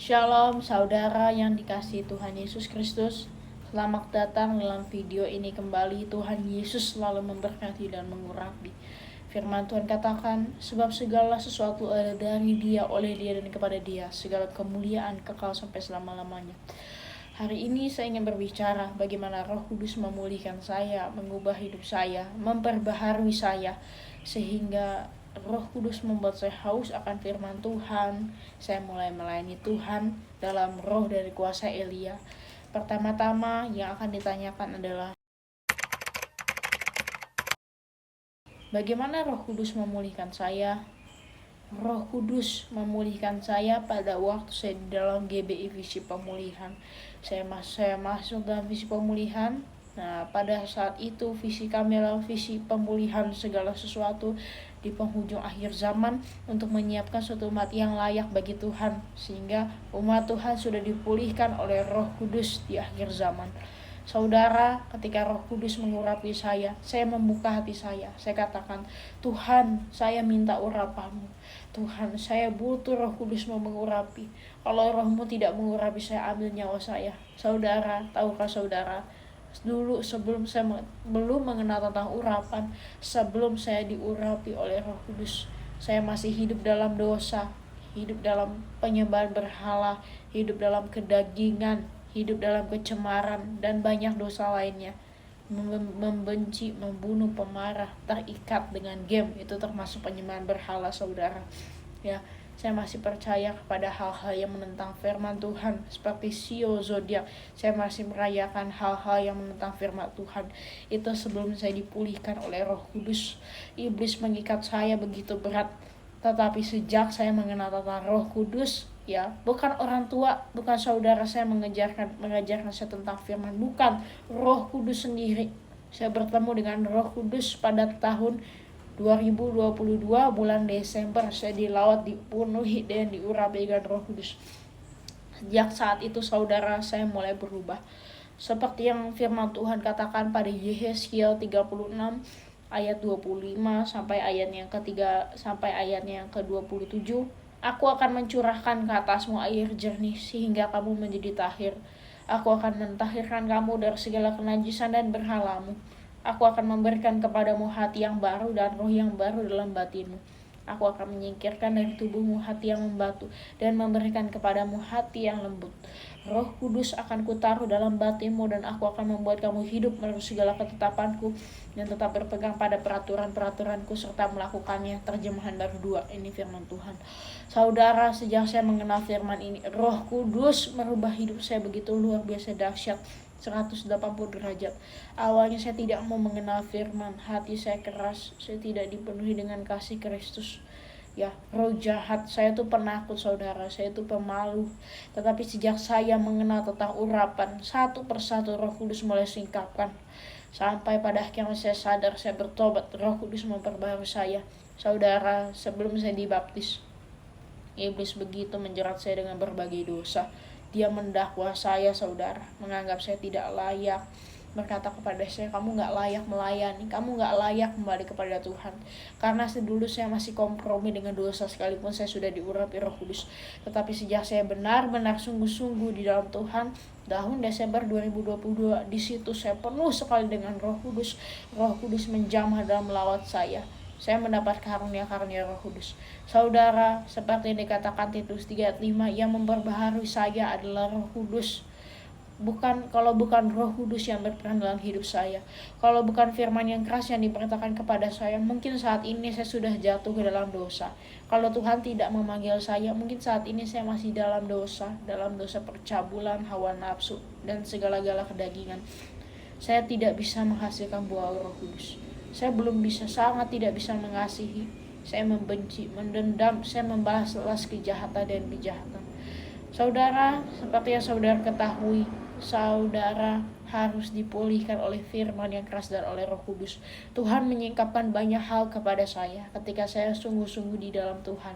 Shalom saudara yang dikasihi Tuhan Yesus Kristus. Selamat datang dalam video ini kembali. Tuhan Yesus selalu memberkati dan mengurapi. Firman Tuhan katakan, sebab segala sesuatu ada dari Dia, oleh Dia, dan kepada Dia. Segala kemuliaan kekal sampai selama-lamanya. Hari ini saya ingin berbicara bagaimana Roh Kudus memulihkan saya, mengubah hidup saya, memperbaharui saya, sehingga Roh Kudus membuat saya haus akan firman Tuhan. Saya mulai melayani Tuhan dalam roh dari kuasa Elia. Pertama-tama yang akan ditanyakan adalah, bagaimana Roh Kudus memulihkan saya? Roh Kudus memulihkan saya pada waktu saya di dalam GBI Visi Pemulihan. Saya masuk dalam visi pemulihan. Nah, pada saat itu visi kami adalah visi pemulihan segala sesuatu di penghujung akhir zaman untuk menyiapkan suatu umat yang layak bagi Tuhan, sehingga umat Tuhan sudah dipulihkan oleh Roh Kudus di akhir zaman. Saudara, ketika Roh Kudus mengurapi saya membuka hati saya katakan, Tuhan, saya minta urapanmu. Tuhan, saya butuh Roh Kudus mengurapi. Kalau Rohmu tidak mengurapi, saya ambil nyawa saya. Saudara, tahukah saudara, dulu sebelum saya belum mengenal tentang urapan, sebelum saya diurapi oleh Roh Kudus, saya masih hidup dalam dosa, hidup dalam penyembahan berhala, hidup dalam kedagingan, hidup dalam kecemaran, dan banyak dosa lainnya. Membenci, membunuh, pemarah, terikat dengan game, itu termasuk penyembahan berhala, saudara. Ya, saya masih percaya kepada hal-hal yang menentang firman Tuhan, seperti sio zodiak. Saya masih merayakan hal-hal yang menentang firman Tuhan. Itu sebelum saya dipulihkan oleh Roh Kudus. Iblis mengikat saya begitu berat, tetapi sejak saya mengenal tentang Roh Kudus, ya, bukan orang tua, bukan saudara saya mengajarkan saya tentang firman, bukan, Roh Kudus sendiri. Saya bertemu dengan Roh Kudus pada tahun 2022 bulan Desember. Saya dilawat, dipenuhi, dan diurapi dengan Roh Kudus. Sejak saat itu, saudara, saya mulai berubah. Seperti yang firman Tuhan katakan pada Yehezkiel 36 ayat 25 sampai ayat yang ketiga sampai ayat yang ke-27. Aku akan mencurahkan ke atasmu air jernih sehingga kamu menjadi tahir. Aku akan mentahirkan kamu dari segala kenajisan dan berhalamu. Aku akan memberikan kepadamu hati yang baru dan roh yang baru dalam batinmu. Aku akan menyingkirkan dari tubuhmu hati yang membatu dan memberikan kepadamu hati yang lembut. Roh Kudus akan kutaruh dalam batinmu, dan aku akan membuat kamu hidup menurut segala ketetapanku dan tetap berpegang pada peraturan-peraturanku serta melakukannya. Terjemahan baru 2. Ini firman Tuhan. Saudara, sejak saya mengenal firman ini, Roh Kudus merubah hidup saya begitu luar biasa dahsyat, 180 derajat. Awalnya saya tidak mau mengenal firman, hati saya keras, saya tidak dipenuhi dengan kasih Kristus. Ya, roh jahat, saya tuh penakut, saudara, saya tuh pemalu. Tetapi sejak saya mengenal tentang urapan, satu persatu Roh Kudus mulai singkapkan. Sampai pada akhirnya saya sadar, saya bertobat, Roh Kudus memperbaharui saya. Saudara, sebelum saya dibaptis, iblis begitu menjerat saya dengan berbagai dosa. Dia mendakwa saya, saudara, menganggap saya tidak layak, berkata kepada saya, kamu gak layak melayani, kamu gak layak kembali kepada Tuhan. Karena dulu saya masih kompromi dengan dosa, sekalipun saya sudah diurapi Roh Kudus. Tetapi sejak saya benar-benar sungguh-sungguh di dalam Tuhan, tahun Desember 2022, di situ saya penuh sekali dengan Roh Kudus. Roh Kudus menjamah dalam melawat saya. Saya mendapat karunia-karunia Roh Kudus. Saudara, seperti yang dikatakan Titus 3 ayat 5, yang memperbaharui saya adalah Roh Kudus. Kalau bukan Roh Kudus yang berperan dalam hidup saya, kalau bukan firman yang keras yang diperintahkan kepada saya, mungkin saat ini saya sudah jatuh ke dalam dosa. Kalau Tuhan tidak memanggil saya, mungkin saat ini saya masih dalam dosa percabulan, hawa nafsu, dan segala-gala kedagingan. Saya tidak bisa menghasilkan buah Roh Kudus. Saya belum bisa, sangat tidak bisa mengasihi. Saya membenci, mendendam, saya membalas kejahatan dan kejahatan. Saudara, seperti yang saudara ketahui, saudara harus dipulihkan oleh firman yang keras dan oleh Roh Kudus. Tuhan menyingkapkan banyak hal kepada saya ketika saya sungguh-sungguh di dalam Tuhan.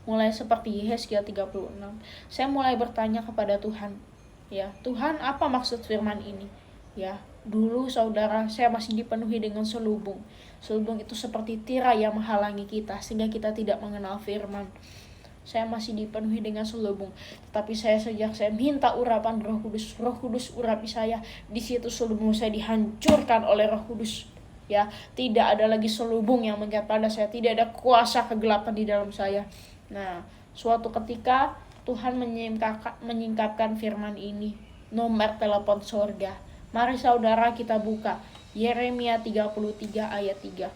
Mulai seperti Yehezkiel 36, saya mulai bertanya kepada Tuhan, ya, Tuhan, apa maksud firman ini? Ya, dulu saudara, saya masih dipenuhi dengan selubung. Selubung itu seperti tirai yang menghalangi kita sehingga kita tidak mengenal firman. saya masih dipenuhi dengan selubung. Tetapi sejak saya minta urapan Roh Kudus urapi saya, di situ selubung saya dihancurkan oleh Roh Kudus. Ya, tidak ada lagi selubung yang mengikat pada saya, tidak ada kuasa kegelapan di dalam saya. Nah, suatu ketika Tuhan menyingkapkan firman ini, nomor telepon surga. Mari saudara kita buka Yeremia 33 ayat 3.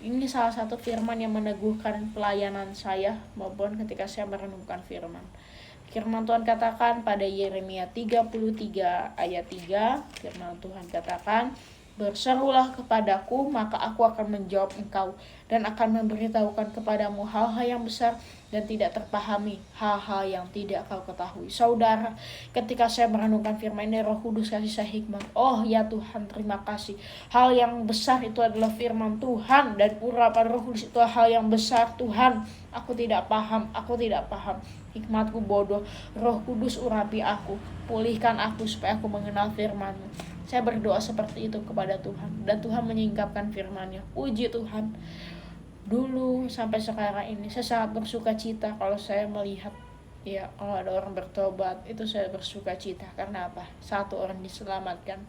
Ini salah satu firman yang meneguhkan pelayanan saya maupun ketika saya merenungkan firman. Firman Tuhan katakan pada Yeremia 33 ayat 3, firman Tuhan katakan, "Berserulah kepadaku, maka aku akan menjawab engkau dan akan memberitahukan kepadamu hal-hal yang besar dan tidak terpahami, hal-hal yang tidak kau ketahui." Saudara, ketika saya merenungkan firman ini, Roh Kudus kasih saya hikmat. Oh ya Tuhan, terima kasih. Hal yang besar itu adalah firman Tuhan, dan urapan Roh Kudus itu hal yang besar. Tuhan, aku tidak paham. Hikmatku bodoh. Roh Kudus urapi aku, pulihkan aku supaya aku mengenal firman-Mu. Saya berdoa seperti itu kepada Tuhan, dan Tuhan menyingkapkan firman-Nya. Puji Tuhan. Dulu sampai sekarang ini saya sangat bersuka cita kalau saya melihat kalau ada orang bertobat, itu saya bersuka cita. Karena apa? Satu orang diselamatkan.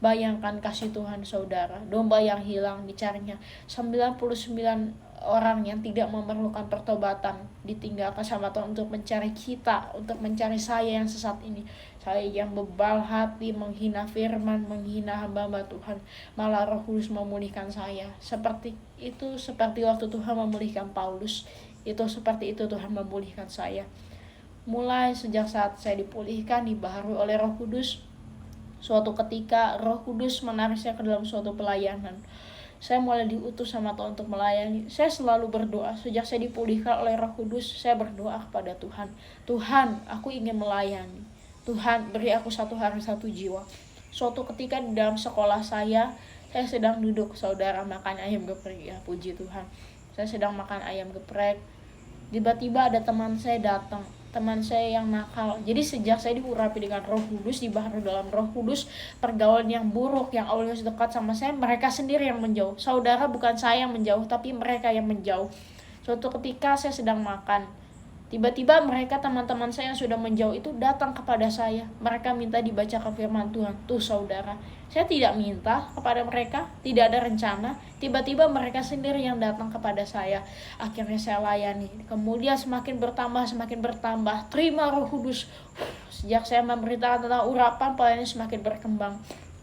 Bayangkan kasih Tuhan saudara, domba yang hilang dicarinya, 99 orang yang tidak memerlukan pertobatan ditinggalkan sama Tuhan untuk mencari kita, untuk mencari saya yang sesat ini. Saya yang bebal hati, menghina firman, menghina hamba-hamba Tuhan, malah Roh Kudus memulihkan saya. Seperti waktu Tuhan memulihkan Paulus, itu seperti itu Tuhan memulihkan saya. Mulai sejak saat saya dipulihkan, dibaharui oleh Roh Kudus, suatu ketika Roh Kudus menarik saya ke dalam suatu pelayanan. Saya mulai diutus sama Tuhan untuk melayani. Saya selalu berdoa, sejak saya dipulihkan oleh Roh Kudus, saya berdoa kepada Tuhan. Tuhan, aku ingin melayani. Tuhan, beri aku 1 hari 1 jiwa. Suatu ketika di dalam sekolah saya sedang duduk, saudara, makan ayam geprek. Ya, puji Tuhan. Saya sedang makan ayam geprek. Tiba-tiba ada teman saya datang. Teman saya yang nakal. Jadi sejak saya diurapi dengan Roh Kudus, dibaharui dalam Roh Kudus, pergaulan yang buruk yang awalnya dekat sama saya, mereka sendiri yang menjauh. Saudara, bukan saya yang menjauh, tapi mereka yang menjauh. Suatu ketika saya sedang makan, tiba-tiba mereka, teman-teman saya yang sudah menjauh itu datang kepada saya. Mereka minta dibacakan firman Tuhan. Tuh saudara, saya tidak minta kepada mereka, tidak ada rencana. Tiba-tiba mereka sendiri yang datang kepada saya. Akhirnya saya layani. Kemudian semakin bertambah. Terima Roh Kudus. Sejak saya memberitakan tentang urapan, pelayanan semakin berkembang.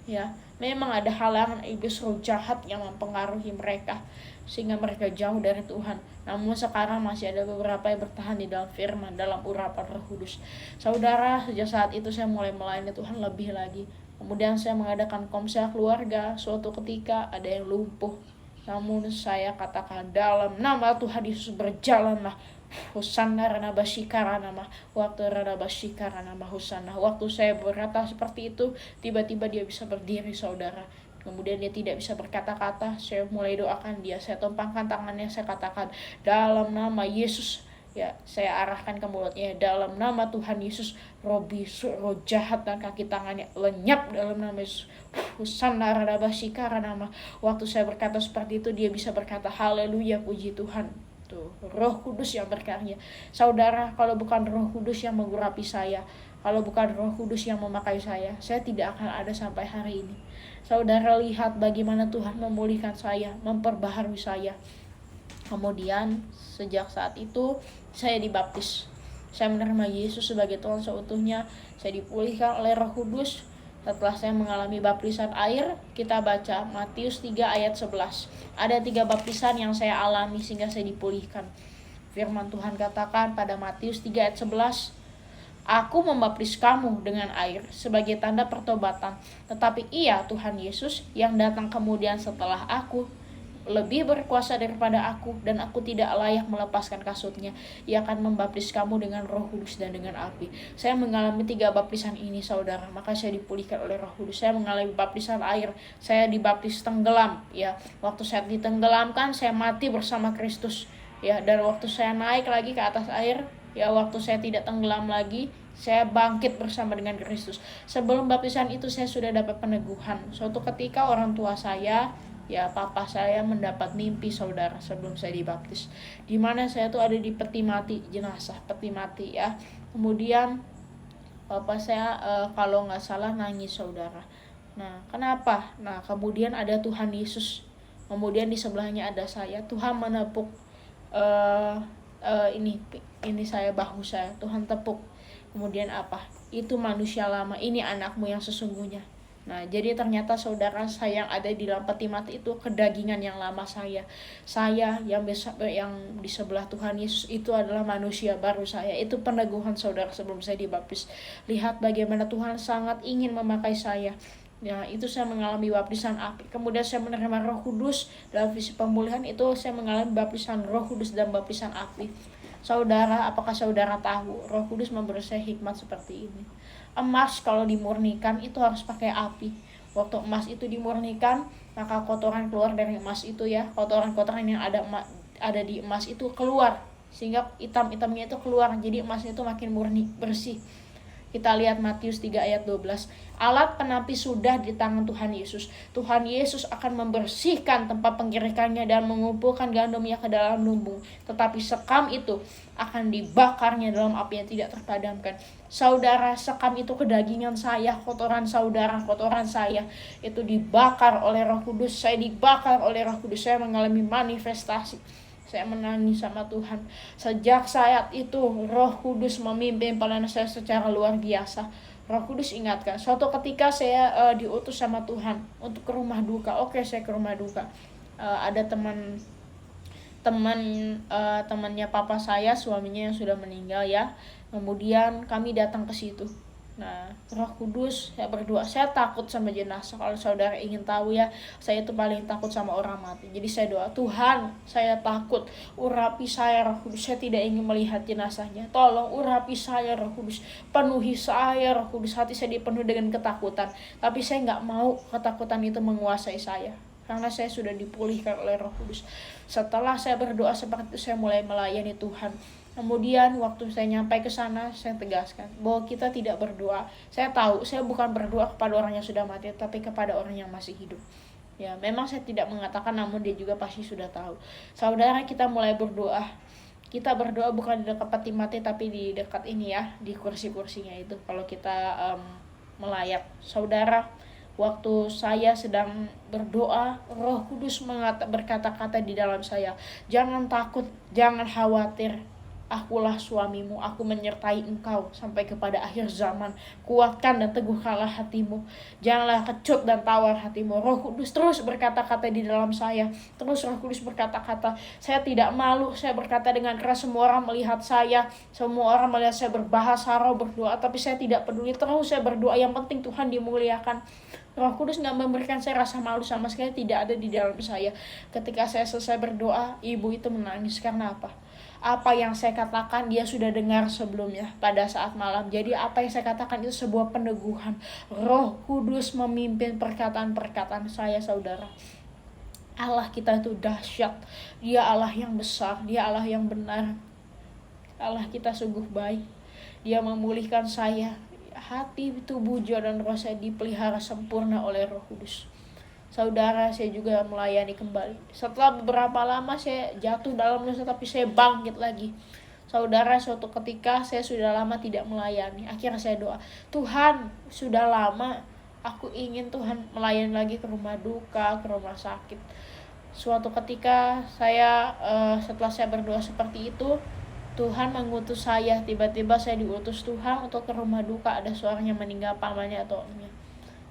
Ya, memang ada halangan iblis, roh jahat yang mempengaruhi mereka sehingga mereka jauh dari Tuhan. Namun sekarang masih ada beberapa yang bertahan di dalam firman, dalam urapan Roh Kudus. Saudara, sejak saat itu saya mulai melayani Tuhan lebih lagi. Kemudian saya mengadakan komsel keluarga. Suatu ketika ada yang lumpuh, namun saya katakan, dalam nama Tuhan Yesus berjalanlah. Hosanna rana basyikara nama. Waktu rana basyikara nama hosanna. Waktu saya berkata seperti itu, tiba-tiba dia bisa berdiri, saudara. Kemudian dia tidak bisa berkata-kata. Saya mulai doakan dia. Saya tumpangkan tangannya. Saya katakan, dalam nama Yesus. Ya, saya arahkan ke mulutnya. Dalam nama Tuhan Yesus, roh jahat dan kaki tangannya lenyap dalam nama Yesus. Hosanna rana basyikara nama. Waktu saya berkata seperti itu, dia bisa berkata, haleluya, puji Tuhan. Tuh, Roh Kudus yang berkarya. Saudara, kalau bukan Roh Kudus yang mengurapi saya, kalau bukan Roh Kudus yang memakai saya tidak akan ada sampai hari ini. Saudara, lihat bagaimana Tuhan memulihkan saya, memperbaharui saya. Kemudian sejak saat itu saya dibaptis. Saya menerima Yesus sebagai Tuhan seutuhnya. Saya dipulihkan oleh Roh Kudus. Setelah saya mengalami baptisan air, kita baca Matius 3 ayat 11. Ada 3 baptisan yang saya alami sehingga saya dipulihkan. Firman Tuhan katakan pada Matius 3 ayat 11, Aku membaptis kamu dengan air sebagai tanda pertobatan, tetapi Ia, Tuhan Yesus, yang datang kemudian setelah aku, lebih berkuasa daripada aku, dan aku tidak layak melepaskan kasutnya. Ia akan membaptis kamu dengan Roh Kudus dan dengan api. Saya mengalami 3 baptisan ini, saudara, maka saya dipulihkan oleh Roh Kudus. Saya mengalami baptisan air, saya dibaptis tenggelam. Ya, waktu saya ditenggelamkan, saya mati bersama Kristus. Ya, dan waktu saya naik lagi ke atas air, ya, waktu saya tidak tenggelam lagi, saya bangkit bersama dengan Kristus. Sebelum baptisan itu saya sudah dapat peneguhan. Suatu ketika orang tua saya Ya, papa saya mendapat mimpi saudara sebelum saya dibaptis, di mana saya tuh ada di peti mati, jenazah peti mati ya. Kemudian papa saya kalau nggak salah nangis saudara. Nah, kenapa? Nah, kemudian ada Tuhan Yesus, kemudian di sebelahnya ada saya. Tuhan menepuk ini saya, bahu saya, Tuhan tepuk. Kemudian apa? Itu manusia lama, ini anakmu yang sesungguhnya. Nah, jadi ternyata saudara, saya yang ada di dalam peti mati itu kedagingan yang lama saya. Saya yang di sebelah Tuhan Yesus itu adalah manusia baru saya. Itu peneguhan saudara sebelum saya dibaptis. Lihat bagaimana Tuhan sangat ingin memakai saya. Ya, itu saya mengalami baptisan api. Kemudian saya menerima Roh Kudus dalam visi pemulihan, itu saya mengalami baptisan Roh Kudus dan baptisan api. Saudara, apakah saudara tahu Roh Kudus memberi saya hikmat seperti ini? Emas kalau dimurnikan itu harus pakai api. Waktu emas itu dimurnikan, maka kotoran keluar dari emas itu ya, kotoran-kotoran yang ada di emas itu keluar, sehingga hitam-hitamnya itu keluar. Jadi emasnya itu makin murni, bersih. Kita lihat Matius 3 ayat 12. Alat penampi sudah di tangan Tuhan Yesus. Tuhan Yesus akan membersihkan tempat pengirikannya dan mengumpulkan gandumnya ke dalam lumbung. Tetapi sekam itu akan dibakarnya dalam api yang tidak terpadamkan. Saudara, sekam itu kedagingan saya, kotoran saudara, kotoran saya. Itu dibakar oleh Roh Kudus. Saya dibakar oleh Roh Kudus. Saya mengalami manifestasi. Saya menangis sama Tuhan. Sejak saat itu Roh Kudus memimpin pelayanan saya secara luar biasa. Roh Kudus ingatkan, suatu ketika saya diutus sama Tuhan untuk ke rumah duka. Oke, saya ke rumah duka. Ada temannya papa saya, suaminya yang sudah meninggal ya. Kemudian kami datang ke situ. Nah, Roh Kudus, saya berdoa. Saya takut sama jenazah. Kalau saudara ingin tahu ya, saya itu paling takut sama orang mati. Jadi saya doa, Tuhan, saya takut. Urapi saya Roh Kudus. Saya tidak ingin melihat jenazahnya. Tolong urapi saya Roh Kudus. Penuhi saya Roh Kudus. Hati saya dipenuhi dengan ketakutan. Tapi saya nggak mau ketakutan itu menguasai saya, karena saya sudah dipulihkan oleh Roh Kudus. Setelah saya berdoa seperti itu, saya mulai melayani Tuhan. Kemudian waktu saya nyampai ke sana, saya tegaskan bahwa kita tidak berdoa. Saya tahu, saya bukan berdoa kepada orang yang sudah mati, tapi kepada orang yang masih hidup. Ya, memang saya tidak mengatakan, namun dia juga pasti sudah tahu. Saudara, kita mulai berdoa. Kita berdoa bukan di dekat peti mati, tapi di dekat ini ya, di kursi-kursinya itu. Kalau kita melayat, saudara, waktu saya sedang berdoa, Roh Kudus berkata-kata di dalam saya, jangan takut, jangan khawatir. Akulah suamimu, aku menyertai engkau sampai kepada akhir zaman. Kuatkan dan teguhkanlah hatimu. Janganlah kecut dan tawar hatimu. Roh Kudus terus berkata-kata di dalam saya. Terus Roh Kudus berkata-kata. Saya tidak malu, saya berkata dengan keras. Semua orang melihat saya, semua orang melihat saya berbahasa roh, berdoa. Tapi saya tidak peduli, terus saya berdoa. Yang penting Tuhan dimuliakan. Roh Kudus gak memberikan saya rasa malu sama sekali, tidak ada di dalam saya. Ketika saya selesai berdoa, ibu itu menangis. Karena apa? Apa yang saya katakan dia sudah dengar sebelumnya pada saat malam. Jadi apa yang saya katakan itu sebuah peneguhan. Roh Kudus memimpin perkataan-perkataan saya, saudara. Allah kita itu dahsyat. Dia Allah yang besar, dia Allah yang benar. Allah kita sungguh baik. Dia memulihkan saya. Hati, tubuh, jiwa, dan roh saya dipelihara sempurna oleh Roh Kudus. Saudara, saya juga melayani kembali. Setelah beberapa lama saya jatuh dalam dosa, tapi saya bangkit lagi. Saudara, suatu ketika saya sudah lama tidak melayani. Akhirnya saya doa, Tuhan, sudah lama aku ingin Tuhan melayani lagi ke rumah duka, ke rumah sakit. Suatu ketika saya setelah saya berdoa seperti itu, Tuhan mengutus saya. Tiba-tiba saya diutus Tuhan untuk ke rumah duka. Ada seorang yang meninggal, pamannya atau omnya.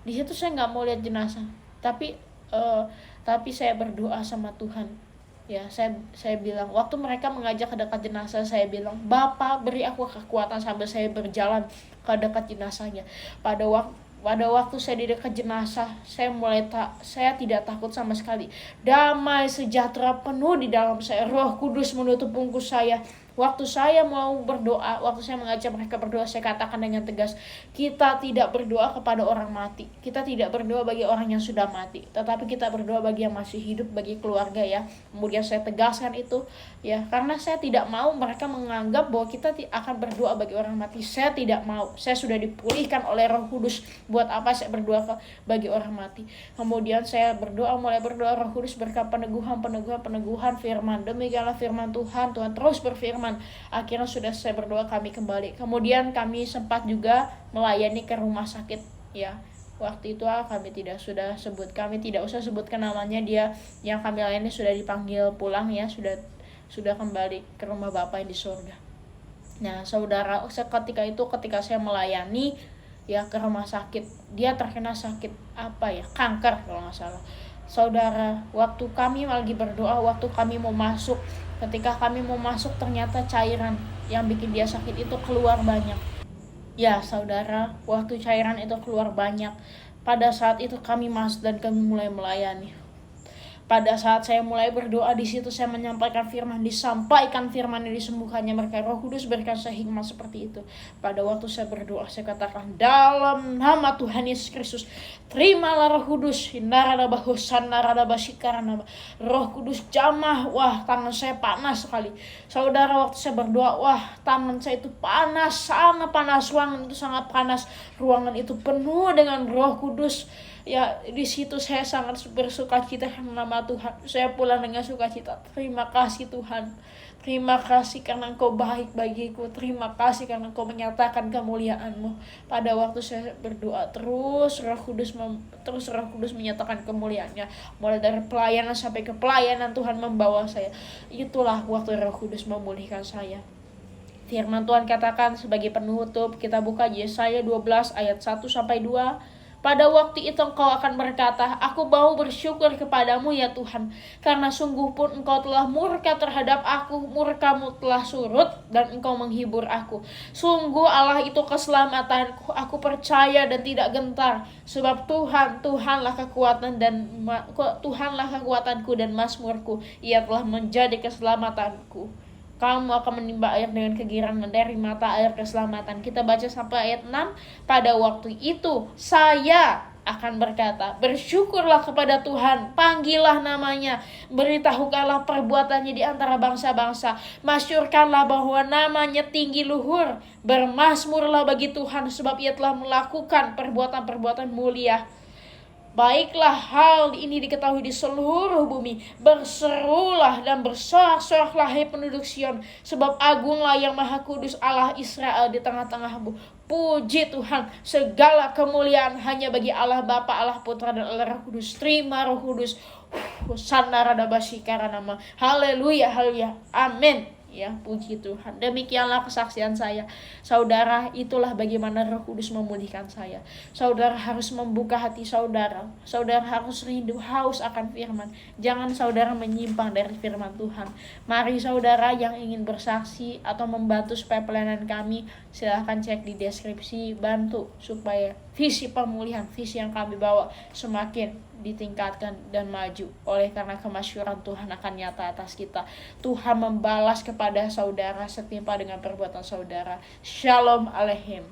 Di situ saya nggak mau lihat jenazah. Tapi saya berdoa sama Tuhan. Ya, saya bilang, waktu mereka mengajak ke dekat jenazah, saya bilang, Bapa, beri aku kekuatan sambil saya berjalan ke dekat jenazahnya. Pada waktu saya di dekat jenazah, saya tidak takut sama sekali. Damai sejahtera penuh di dalam saya. Roh Kudus menutup bungkus saya. Waktu saya mau berdoa, waktu saya mengajak mereka berdoa, saya katakan dengan tegas, kita tidak berdoa kepada orang mati. Kita tidak berdoa bagi orang yang sudah mati, tetapi kita berdoa bagi yang masih hidup, bagi keluarga ya. Kemudian saya tegaskan itu ya, karena saya tidak mau mereka menganggap bahwa kita akan berdoa bagi orang mati. Saya tidak mau. Saya sudah dipulihkan oleh Roh Kudus. Buat apa saya berdoa bagi orang mati? Kemudian saya mulai berdoa, Roh Kudus berkat peneguhan firman. Demikianlah firman Tuhan terus berfirman. Akhirnya sudah saya berdoa, kami kembali. Kemudian kami sempat juga melayani ke rumah sakit ya. Waktu itu kami tidak usah sebutkan namanya. Dia yang kami layani sudah dipanggil pulang ya, sudah kembali ke rumah Bapa yang di surga. Nah saudara, ketika saya melayani ya ke rumah sakit, dia terkena sakit kanker kalau nggak salah. Saudara, waktu kami lagi berdoa, waktu kami mau masuk, ketika kami mau masuk ternyata cairan yang bikin dia sakit itu keluar banyak. Ya saudara, waktu cairan itu keluar banyak, pada saat itu kami masuk dan kami mulai melayani. Pada saat saya mulai berdoa, di situ saya menyampaikan firman, disampaikan firman yang disembuhkannya mereka. Roh Kudus berikan saya hikmat seperti itu. Pada waktu saya berdoa, saya katakan, dalam nama Tuhan Yesus Kristus, terimalah Roh Kudus. Roh Kudus jamah. Wah, tangan saya panas sekali. Saudara, waktu saya berdoa, wah, tangan saya itu panas, sangat panas. Ruangan itu sangat panas. Ruangan itu penuh dengan Roh Kudus. Ya, di situ saya sangat bersukacita karena nama Tuhan. Saya pulang dengan sukacita. Terima kasih Tuhan. Terima kasih karena Engkau baik bagiku. Terima kasih karena Engkau menyatakan kemuliaan-Mu. Pada waktu saya berdoa, terus Roh Kudus menyatakan kemuliaan-Nya. Mulai dari pelayanan sampai ke pelayanan, Tuhan membawa saya. Itulah waktu Roh Kudus memulihkan saya. Firman Tuhan katakan sebagai penutup, kita buka Yesaya 12 ayat 1 sampai 2. Pada waktu itu engkau akan berkata, aku mau bersyukur kepadamu ya Tuhan, karena sungguh pun engkau telah murka terhadap aku, murkamu telah surut, dan engkau menghibur aku. Sungguh Allah itu keselamatanku, aku percaya dan tidak gentar, sebab Tuhanlah kekuatanku dan mazmurku, Ia telah menjadi keselamatanku. Kamu akan menimba air dengan kegirangan dari mata air keselamatan. Kita baca sampai ayat 6. Pada waktu itu saya akan berkata, bersyukurlah kepada Tuhan, panggillah namanya, beritahukanlah perbuatannya di antara bangsa-bangsa, masyurkanlah bahwa namanya tinggi luhur, bermazmurlah bagi Tuhan sebab Ia telah melakukan perbuatan-perbuatan mulia. Baiklah hal ini diketahui di seluruh bumi. Berserulah dan bersorak-soraklah hai penduduk Sion, sebab agunglah yang Maha Kudus Allah Israel di tengah-tengahmu. Puji Tuhan, segala kemuliaan hanya bagi Allah Bapa, Allah Putra dan Allah Roh Kudus. Terima Roh Kudus. Haleluya, haleluya. Amin. Ya, puji Tuhan. Demikianlah kesaksian saya. Saudara, itulah bagaimana Roh Kudus memulihkan saya. Saudara harus membuka hati saudara. Saudara harus rindu, haus akan firman. Jangan saudara menyimpang dari firman Tuhan. Mari saudara yang ingin bersaksi atau membantu supaya pelayanan kami, silahkan cek di deskripsi, bantu supaya visi pemulihan, visi yang kami bawa semakin ditingkatkan dan maju. Oleh karena kemasyuran Tuhan akan nyata atas kita. Tuhan membalas kepada saudara setimpal dengan perbuatan saudara. Shalom aleichem.